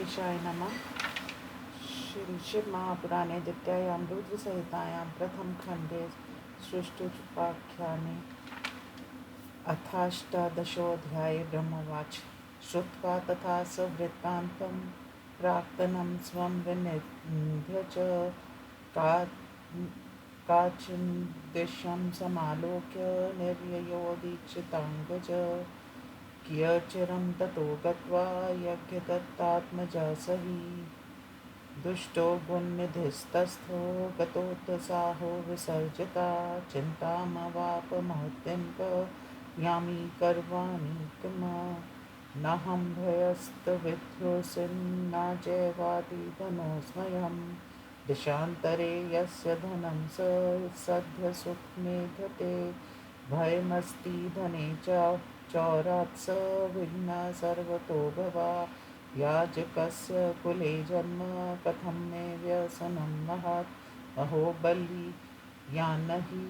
गणेशाय नमः। श्री शिव महापुराणे द्वितीयायां रुद्रसंहितायां प्रथमखण्डे सृष्टुपाख्याने अथाष्टादशोऽध्याये ब्रह्मवाच श्रुत्वा तथा स वृत्तान्तं प्राक्तनं स्वं विनिध्य च का काचिन्दिशं समालोक्य निर्ययो दीक्षिताङ्गज कियच्चिरं ततो गत्वा यज्ञदत्तात्मजा स हि दुष्टो गुणनिधिस्तस्थो गतोत्साहो विसर्जिता चिन्तामवाप महत्यन्त यामि कर्वाणि किम नाहं भयस्तविध्योऽसिन्ना जैवादिधनोऽस्म्यहं दिशान्तरे यस्य धनं स सद्यसुखमेधते भयमस्ति धने चौरात् स विघ्नः सर्वतो भवा याजकस्य कुले जन्म कथं मे व्यसनं महत् अहो बली यान्न हि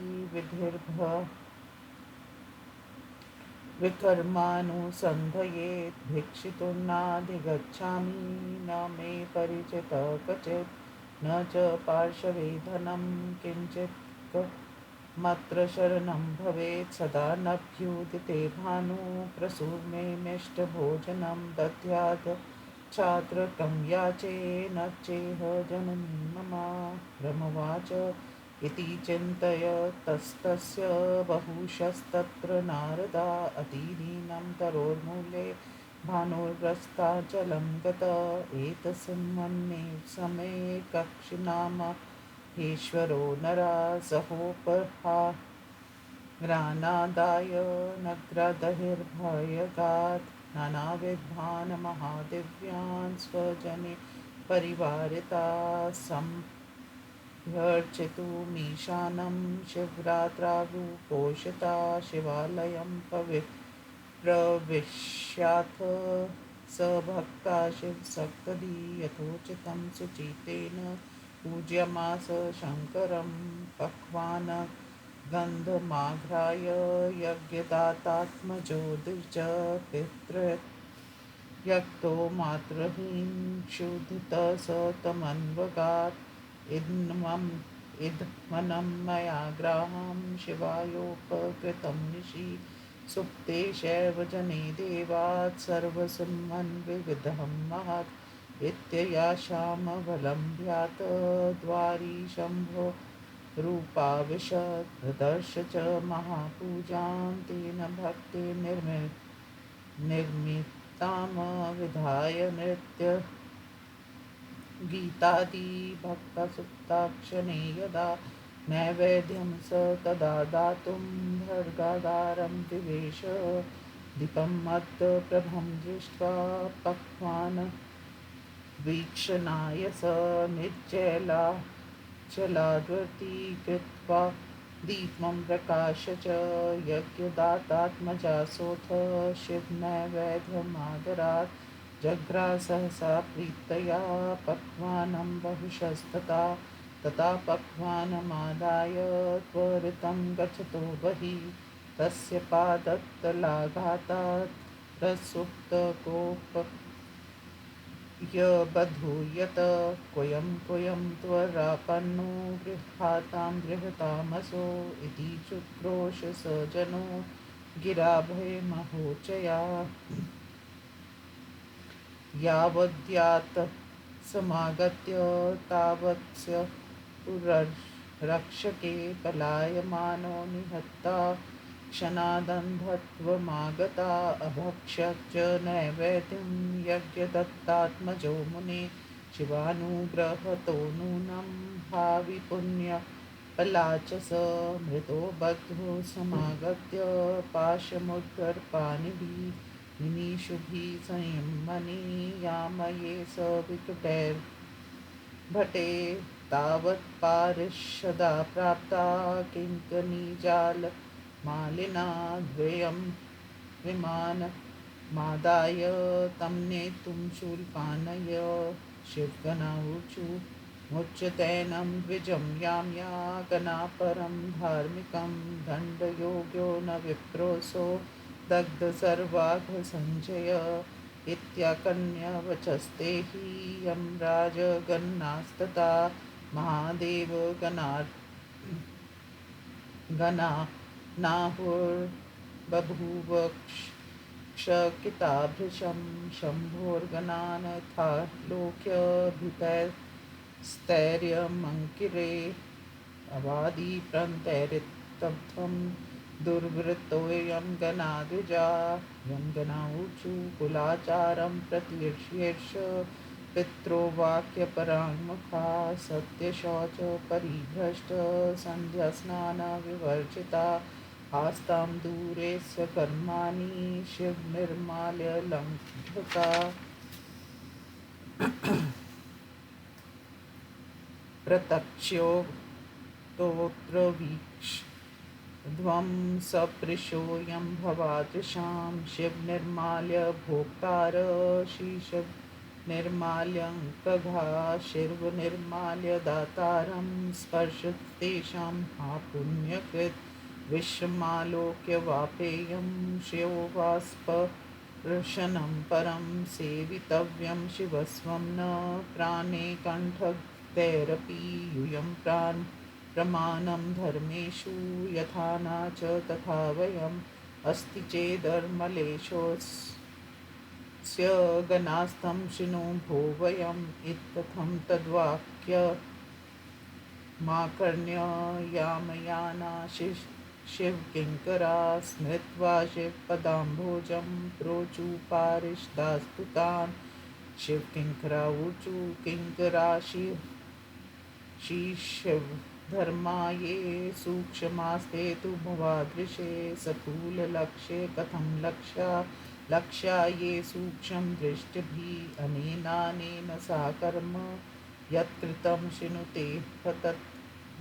विकर्मानुसन्धयेत् भिक्षितुं नाधिगच्छामि न मे परिचितः क्वचित् न च पार्श्वे धनं किञ्चित् मत्र शरणं भवेत् सदा नभ्युदिते भानु प्रसूर्मे मिष्टभोजनं दद्यात् छात्रकं याचे न चेह जननी मम ब्रह्मवाच इति चिन्तयतस्तस्य बहुशस्तत्र नारदा अतिदीनं तरोर्मूले भानुर्ग्रस्ताचलं गत एतस्मिन्ने समये कक्षिनाम ईश्वरो नरासहोपहारानादाय नग्रदहिर्भयगात् नानाविद्वान् महादिव्यान् स्वजने परिवारिता संभ्यर्चितुमीशानं शिवरात्रावुपोषिता शिवालयं प्रविश्याथ स भक्ता शिवसक्तधी यथोचितं सुचितेन पूज्यमास शङ्करं पक्वान् गन्धमाघ्राय यज्ञदातात्मजो द्विज पितृयक्तो मातृहीन क्षुधितः स तमन्वगात् इदमनं मया ग्राहं शिवायोपकृतं निशि सुप्ते शैव जने देवात् सर्वसन्मन्विविधं महत् इत्ययाशामवलम्ब्यात् द्वारी शम्भो रूपाविशत् ददर्श च महापूजां तेन निर्मितामविधाय नृत्य गीतादिभक्तसुप्ताक्षणे यदा नैवेद्यं स तदा दातुं भर्गादारं विवेश दीपं मत्प्रभं दृष्ट्वा पक्वान् वीक्षणाय स निर्जलाद्वर्ती कृत्वा दीपं प्रकाश च यज्ञदातात्मजासोऽथ शिवनैवेद्यमादरात् जग्राह सहसा प्रीतया पक्वानं बहुशस्तथा तथा पक्वानमादाय त्वरितं गच्छतो बहिः तस्य पादतलाघातात् प्रसुप्तकोप यबधूयत क्वयं त्वरापन्नो गृहातां गृहतामसो इति चुक्रोश स जनो गिराभयमहोचया यावद्यात् समागत्य तावत्स्य पुररक्षके पलायमानो निहत्ता क्षणादन्धत्वमागता अभक्षत् च नैवेद्यं यज्ञदत्तात्मजो मुने शिवानुग्रहतो नूनं भाविपुण्यफला च स मृतो बद्धो समागत्य पाशमुद्गर्पानिभिः निमिषुभिः संयमने यामये स विकटैर्भटे तावत्पारिषदा प्राप्ता किङ्कणीजालमालिना द्वयं विमानमादाय तं नेतुं शूलपानय शिवगणाऊचु मुच्यतैनं द्विजं याम्या गणापरं धार्मिकं दण्डयोग्यो न विप्रोऽसो दग्ध सर्वाघ संजय इत्याकर्ण्यवचस्ते हि यं राजगन्नास्तथा महादेवगणा नाहुर्बभूव क्षकिताभृशं शम्भोर्गणानथालोक्यभितैस्तैर्यमङ्किरे अवादिप्रन्तैरित्थं दुर्वृत्तोऽयं गणाद्विजा यं गणाऊचु कुलाचारं प्रतीक्ष्येष पित्रो वाक्यपराङ्मुखा सत्यशौच परिभ्रष्ट सन्ध्यास्नानविवर्जिता आस्तां दूरे कर्माणि शिवनिर्माल्य लङ्घिता प्रत्यक्षोत्तोत्र ध्वं सपृशोऽयं भवादृशां शिवनिर्माल्य भोक्तार शीशनिर्माल्यङ्कघा शिर्वनिर्माल्य दातारं स्पर्शतेषां हा पुण्यकृत् विश्वमालोक्य वापेयं श्रेयोवास्पर्शनं परं सेवितव्यं शिवस्वं न प्राणे कण्ठगैरपि यूयं प्रमाणं धर्मेषु यथा न च तथा वयम् अस्ति चेदर्मलेशोऽस्य गणास्तं शृणु भो वयम् इत्थं तद्वाक्यमाकर्ण्य यामयाना शिवकिङ्करा स्मृत्वा शिवपदाम्भोजं प्रोचु पारिषदास्तुतान् शिवकिङ्करा ऊचु किङ्करा शिवधर्मा ये सूक्ष्मास्ते तु भवादृशे स्थूललक्ष्ये कथं लक्ष्या ये सूक्ष्मं दृष्टिभिः अनेनानेन सा कर्म यत्कृतं शृणुते तत्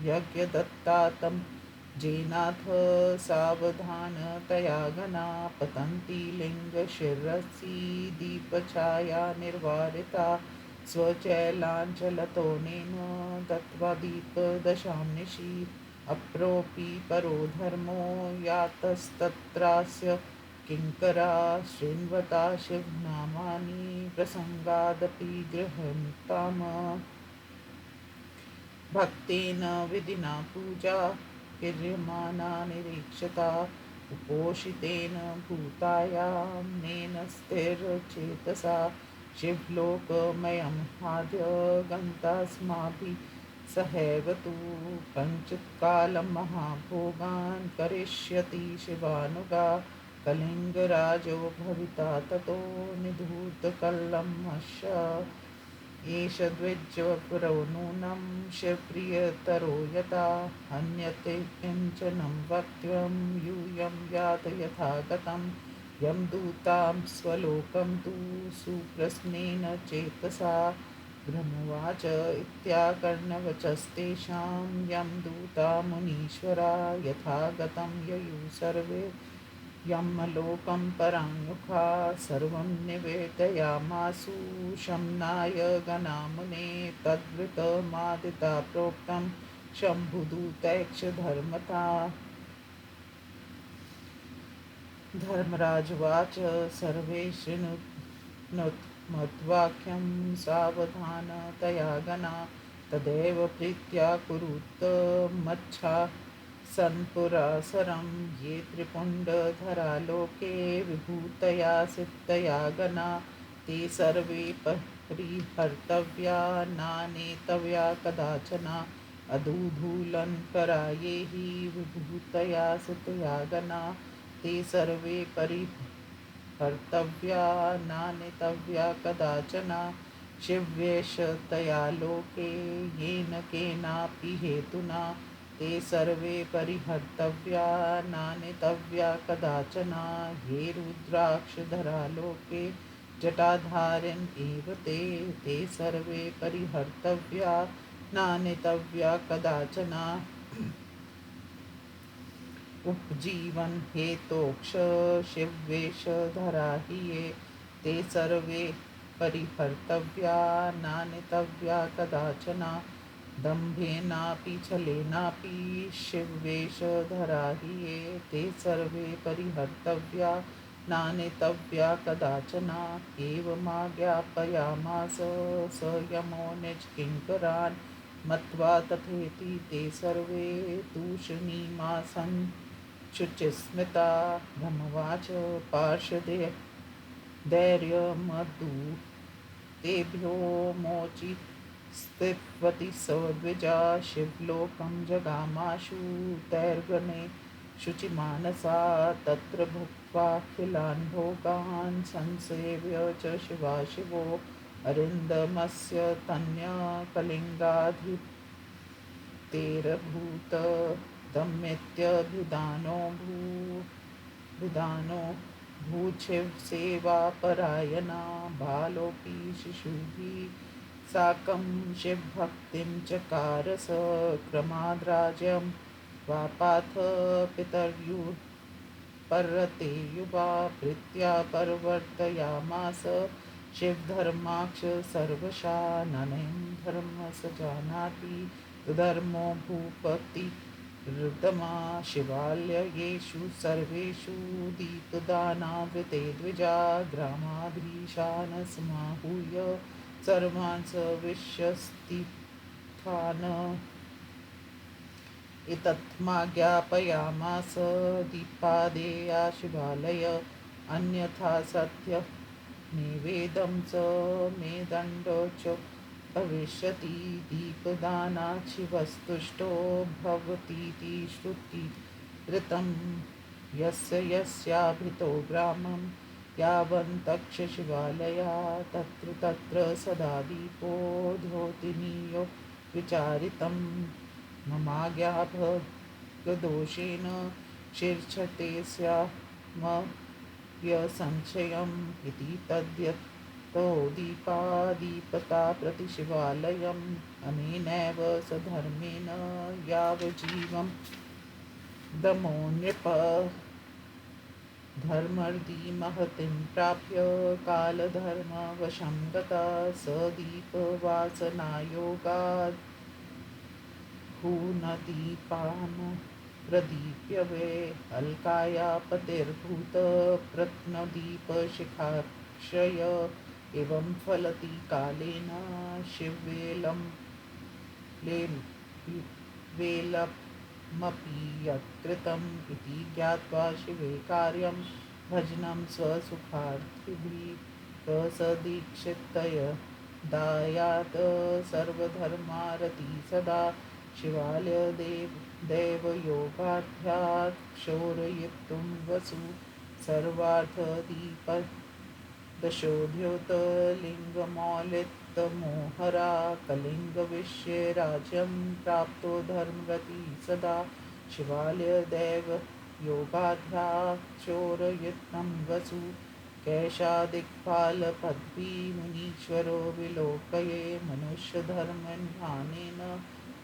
यज्ञदत्तातं जेनाथ सावधानतया गणा पतन्ति लिङ्गशिरसि दीपछाया निर्वारिता स्वचैलाञ्चलतोनेन दत्त्वा दीपदशां निशि अप्रोऽपि परो धर्मो यातस्तत्रास्य किङ्करा शृण्वता शिवनामानि प्रसङ्गादपि गृह्णताम् भक्तेन विधिना पूजा क्रियमाणा निरीक्षता उपोषितेन भूतायां नेन स्थिरचेतसा शिवलोकमयं हाद्य गन्तास्माभिः सहैव तु कञ्चित्कालं महाभोगान् करिष्यति शिवानुगा कलिङ्गराजो भविता ततो निधूतकल्लमश्च एष द्विजपुरो नूनं शिवप्रियतरो यथा हन्यते किञ्चनं वक्त्यं यूयं यात यथा गतं यं दूतां स्वलोकं तु सुप्रश्नेन चेतसा ब्रह्मवाच इत्याकर्णवचस्तेषां यं दूता मुनीश्वरा यथा गतं ययुः सर्वे यमलोकं पराङ्मुखा सर्वं निवेदयामासु शमनाय गणामुने तद्वृतमादिता प्रोक्तं शम्भुदूतैक्षधर्मता धर्मराजवाच सर्वे शृणुमद्वाक्यं सावधानतया गणा तदेव प्रीत्या कुरुतमच्छा सन्पुरासरं ये त्रिपुण्डधरा लोके विभूतया सिद्धया गणा ते सर्वे परिहर्तव्या नानेतव्या कदाचन अधूधूलनकरा ये हि विभूतया सिद्धया गणा ते सर्वे परिहर्तव्या नानेतव्या कदाचन शिव्येषतया लोके येन केनापि हेतुना ते सर्वे परिहर्तव्या नानेतव्या कदाचन ये रुद्राक्षधरा लोके जटाधारिण एव ते सर्वे परिहर्तव्या नानेतव्या कदाचन उपजीवन हेतोक्ष शिववेशधरा हि ये ते सर्वे परिहर्तव्या नानेतव्या कदाचन दम्भेनापि छलेनापि शिववेशधरा हि ये ते सर्वे परिहर्तव्या नानेतव्या कदाचन एवमाज्ञापयामास स यमो निजकिङ्करान् मत्वा तथेति ते सर्वे तूष्णीमासन् शुचिस्मिता ब्रह्मवाच पार्षदे धैर्यमदु तेभ्यो मोचि स्थितवती सद्विजा शिवलोकं जगामाशु तैर्गणे शुचिमानसा तत्र भुक्त्वाखिलान् भोगान् संसेव्य च शिवाशिवो अरिन्दमस्य तन्यकलिङ्गाधितेरभूत दम्यत्यभिधानो विधानो भूशिवसेवापरायणा बालोऽपि शिशुभिः साकं शिवभक्तिं चकार स क्रमाद्राज्यं वापाथ पितर्युपर्रते युवा प्रीत्या परिवर्तयामास शिवधर्माक्ष सर्वशा ननेन धर्म स जानाति धर्मो भूपति रुदमा शिवालयेषु सर्वेषु दीपदानावृते द्विजा ग्रामाधीशान् समाहूय सर्वान् सविश्यस्तिथान् एतत्माज्ञापयामास दीपादेया शिवालय अन्यथा सत्य निवेदं स मे दण्डो च भविष्यति दीपदानात् शिवस्तुष्टो भवतीति श्रुतिऋतं यस्य यस्याभितो ग्रामं यावन्तक्षशिवालया तत्र तत्र सदा दीपो द्योतनीयो विचारितं ममाज्ञाभगदोषेण शीर्षते स्यामयसंशयम् इति तद्यतो दीपादीपता प्रतिशिवालयम् अनेनैव सधर्मेण यावज्जीवं दमो नृप धर्मर्दिमहतीं प्राप्य कालधर्मवशं गता स दीपवासनायोगात् भूनदीपान् प्रदीप्य वे अल्काया पतिर्भूत प्रत्नदीपशिखाक्षय एवं फलति कालेन शिववेलं वेलमपि यत्कृतम् इति ज्ञात्वा शिवे कार्यं भजनं स्वसुखार्थिभिः प्रसदीक्षितय दायात् सर्वधर्मारति सदा शिवालय दैवयोगाध्यात् क्षौरयितुं वसु सर्वार्थदीपदशोद्योतलिङ्गमौलितमोहरा कलिङ्गविषये राज्यं प्राप्तो धर्मरति सदा शिवालय दैवयोगाध्यात् क्षौरयितं वसु कैशादिक्पालपद्वी मुनीश्वरो विलोकये मनुष्यधर्मज्ञानेन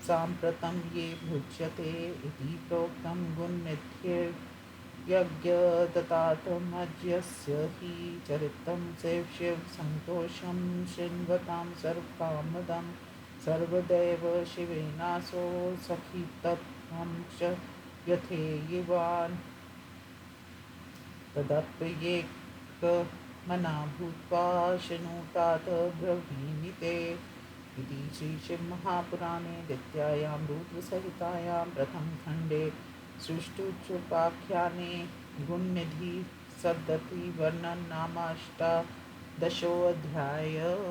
साम्प्रतं ये भुज्यते इति प्रोक्तं गुणनित्ययज्ञदत्तात्मज्यस्य हि चरितं शिवसन्तोषं शृण्वतां सर्वकामदं सर्वदैव शिवेनासो सखितत्वं च यथेयवान् तदप्येकमना भूत्वा शृणुतात् ब्रवीमि ते इति श्रीशिवमहापुराणे द्वितीयायां रुद्रसंहितायां प्रथमखण्डे सुष्ठुचोपाख्याने गुणनिधिसद्गतिवर्णनं नामाष्टादशोऽध्यायः।